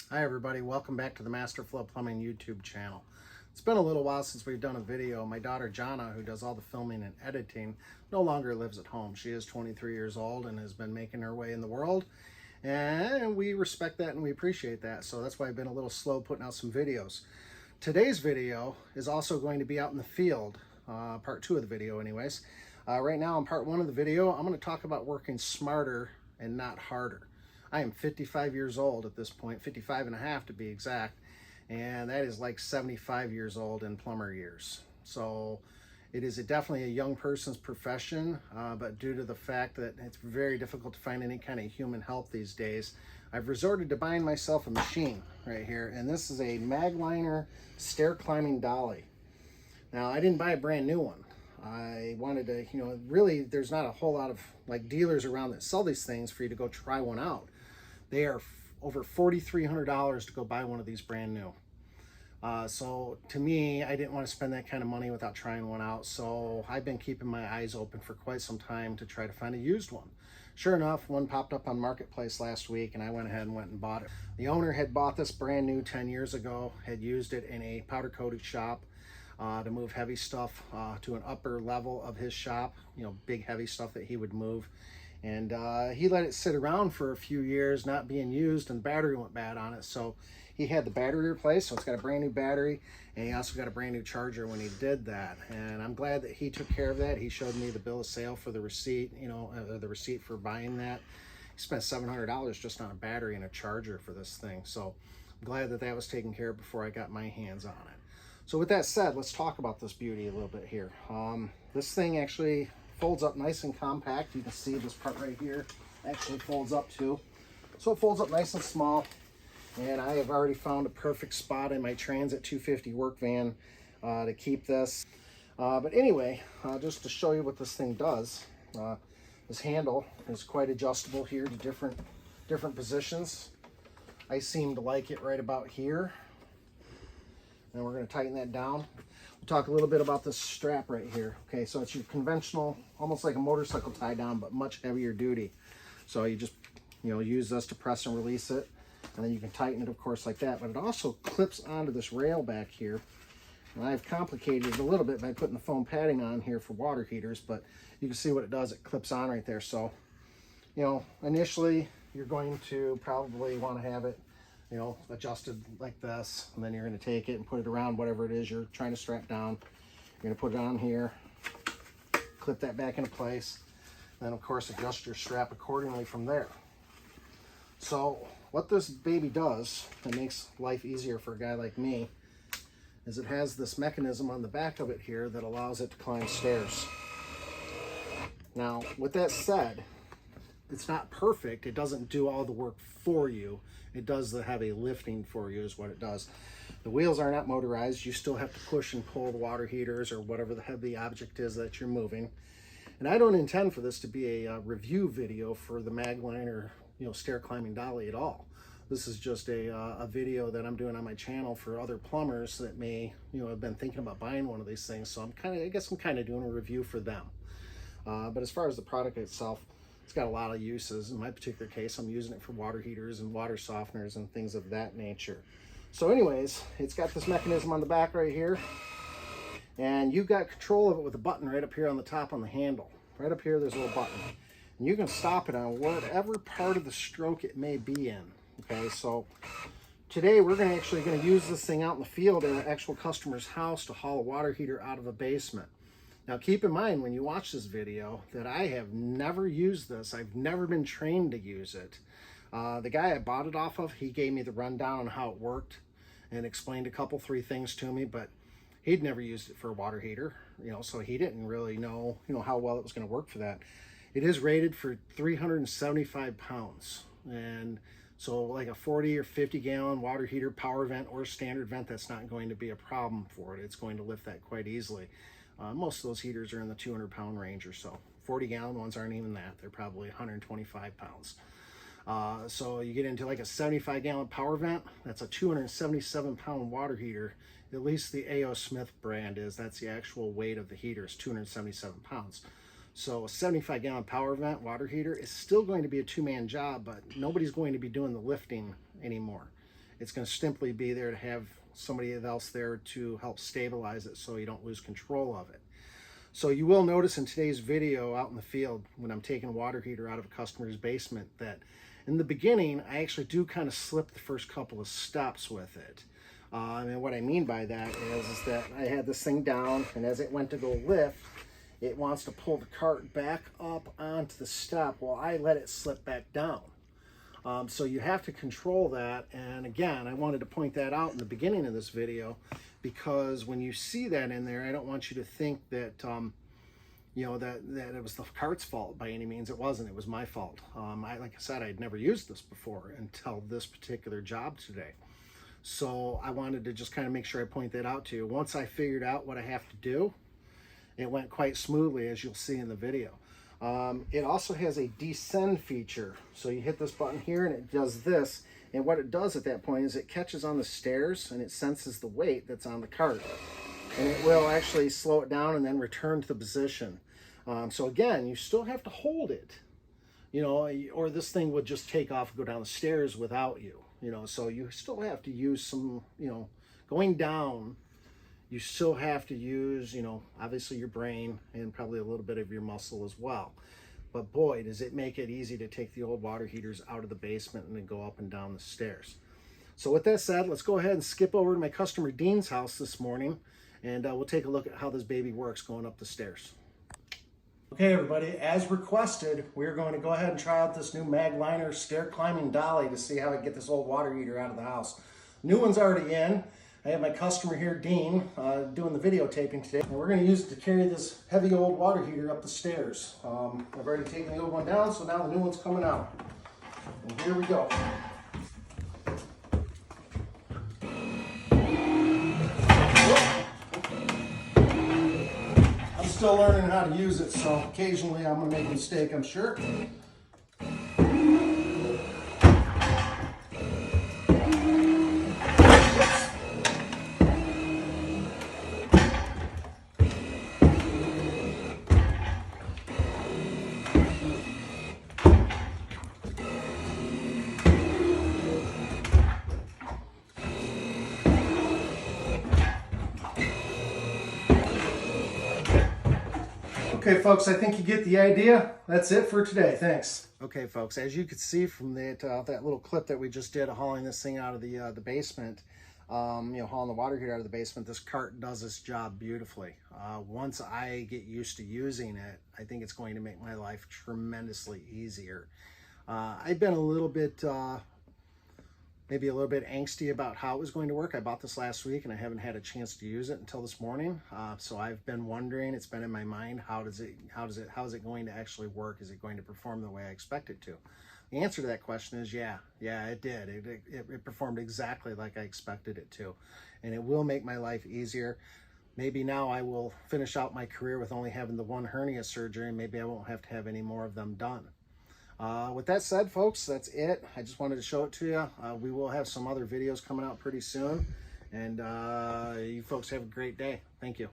Hi everybody, welcome back to the Master Flow Plumbing YouTube channel. It's been a little while since we've done a video. My daughter Jana, who does all the filming and editing, no longer lives at home. She is 23 years old and has been making her way in the world, and we respect that and we appreciate that. So that's why I've been a little slow putting out some videos. Today's video is also going to be out in the field, part 2 of the video anyways. Right now in part 1 of the video, I'm going to talk about working smarter and not harder. I am 55 years old at this point, 55 and a half to be exact, and that is like 75 years old in plumber years. So it is definitely a young person's profession, but due to the fact that it's very difficult to find any kind of human help these days, I've resorted to buying myself a machine right here, and this is a Magliner Stair climbing dolly. Now, I didn't buy a brand new one. I wanted to, really there's not a whole lot of like dealers around that sell these things for you to go try one out. They are over $4,300 to go buy one of these brand new. So to me, I didn't want to spend that kind of money without trying one out. So I've been keeping my eyes open for quite some time to try to find a used one. Sure enough, one popped up on Marketplace last week and I went ahead and went and bought it. The owner had bought this brand new 10 years ago, had used it in a powder coated shop to move heavy stuff to an upper level of his shop, big heavy stuff that he would move. And he let it sit around for a few years not being used, and the battery went bad on it. So he had the battery replaced, so it's got a brand new battery, and he also got a brand new charger when he did that. And I'm glad that he took care of that. He showed me the bill of sale for the receipt, the receipt for buying that. He spent $700 just on a battery and a charger for this thing. So I'm glad that that was taken care of before I got my hands on it. So with that said, let's talk about this beauty a little bit here. This thing actually folds up nice and compact. You can see this part right here actually folds up too. So it folds up nice and small. And I have already found a perfect spot in my Transit 250 work van to keep this. But anyway, just to show you what this thing does, this handle is quite adjustable here to different positions. I seem to like it right about here. And we're going to tighten that down. We'll talk a little bit about this strap right here. Okay, so it's your conventional, almost like a motorcycle tie down, but much heavier duty. So you just, use this to press and release it. And then you can tighten it, of course, like that. But it also clips onto this rail back here. And I've complicated it a little bit by putting the foam padding on here for water heaters. But you can see what it does. It clips on right there. So, initially, you're going to probably want to have it adjusted like this, and then you're going to take it and put it around whatever it is you're trying to strap down. You're going to put it on here, clip that back into place, and then of course adjust your strap accordingly from there. So what this baby does that makes life easier for a guy like me is it has this mechanism on the back of it here that allows it to climb stairs. Now with that said, it's not perfect. It doesn't do all the work for you. It does the heavy lifting for you is what it does. The wheels are not motorized. You still have to push and pull the water heaters or whatever the heavy object is that you're moving. And I don't intend for this to be a review video for the Magliner, stair climbing dolly at all. This is just a video that I'm doing on my channel for other plumbers that may, have been thinking about buying one of these things. So I guess I'm kind of doing a review for them. But as far as the product itself, it's got a lot of uses. In my particular case, I'm using it for water heaters and water softeners and things of that nature. So anyways, it's got this mechanism on the back right here, and you've got control of it with a button right up here on the top on the handle. Right up here, there's a little button. And you can stop it on whatever part of the stroke it may be in. Okay, so today we're actually going to use this thing out in the field at an actual customer's house to haul a water heater out of a basement. Now keep in mind when you watch this video that I have never used this. I've never been trained to use it. The guy I bought it off of, he gave me the rundown on how it worked and explained a three things to me, but he'd never used it for a water heater, so he didn't really know, how well it was going to work for that. It is rated for 375 pounds. And so like a 40 or 50 gallon water heater, power vent or standard vent, that's not going to be a problem for it. It's going to lift that quite easily. Most of those heaters are in the 200-pound range or so. 40-gallon ones aren't even that. They're probably 125 pounds. So you get into like a 75-gallon power vent, that's a 277-pound water heater. At least the A.O. Smith brand is. That's the actual weight of the heater, is 277 pounds. So a 75-gallon power vent water heater is still going to be a two-man job, but nobody's going to be doing the lifting anymore. It's going to simply be there to have somebody else there to help stabilize it so you don't lose control of it. So you will notice in today's video out in the field when I'm taking a water heater out of a customer's basement that in the beginning I actually do kind of slip the first couple of steps with it. And what I mean by that is that I had this thing down, and as it went to go lift, it wants to pull the cart back up onto the step while I let it slip back down. So you have to control that. And again, I wanted to point that out in the beginning of this video, because when you see that in there, I don't want you to think that, you know, that it was the cart's fault by any means. It wasn't. It was my fault. Like I said, I'd never used this before until this particular job today. So I wanted to just kind of make sure I point that out to you. Once I figured out what I have to do, it went quite smoothly, as you'll see in the video. It also has a descend feature. So you hit this button here and it does this. And what it does at that point is it catches on the stairs and it senses the weight that's on the cart. And it will actually slow it down and then return to the position. So again, you still have to hold it, you know, or this thing would just take off and go down the stairs without you, you know. So you still have to use some, you know, going down, you still have to use, you know, obviously your brain and probably a little bit of your muscle as well. But boy, does it make it easy to take the old water heaters out of the basement and then go up and down the stairs. So with that said, let's go ahead and skip over to my customer Dean's house this morning, and we'll take a look at how this baby works going up the stairs. Okay, everybody, as requested, we're going to go ahead and try out this new Magliner Stair climbing dolly to see how I get this old water heater out of the house. New one's already in. I have my customer here, Dean, doing the videotaping today. And we're going to use it to carry this heavy old water heater up the stairs. I've already taken the old one down, so now the new one's coming out. And here we go. I'm still learning how to use it, so occasionally I'm going to make a mistake, I'm sure. Okay, folks, I think you get the idea. That's it for today. Thanks. Okay, folks, as you could see from that that little clip that we just did hauling this thing out of the basement, you know, hauling the water heater out of the basement, this cart does its job beautifully. Once I get used to using it, I think it's going to make my life tremendously easier. I've been a little bit maybe a little bit angsty about how it was going to work. I bought this last week and I haven't had a chance to use it until this morning. So I've been wondering, it's been in my mind, how is it going to actually work? Is it going to perform the way I expect it to? The answer to that question is yeah, it did. It performed exactly like I expected it to. And it will make my life easier. Maybe now I will finish out my career with only having the one hernia surgery, and maybe I won't have to have any more of them done. With that said, folks, that's it. I just wanted to show it to you. We will have some other videos coming out pretty soon. And you folks have a great day. Thank you.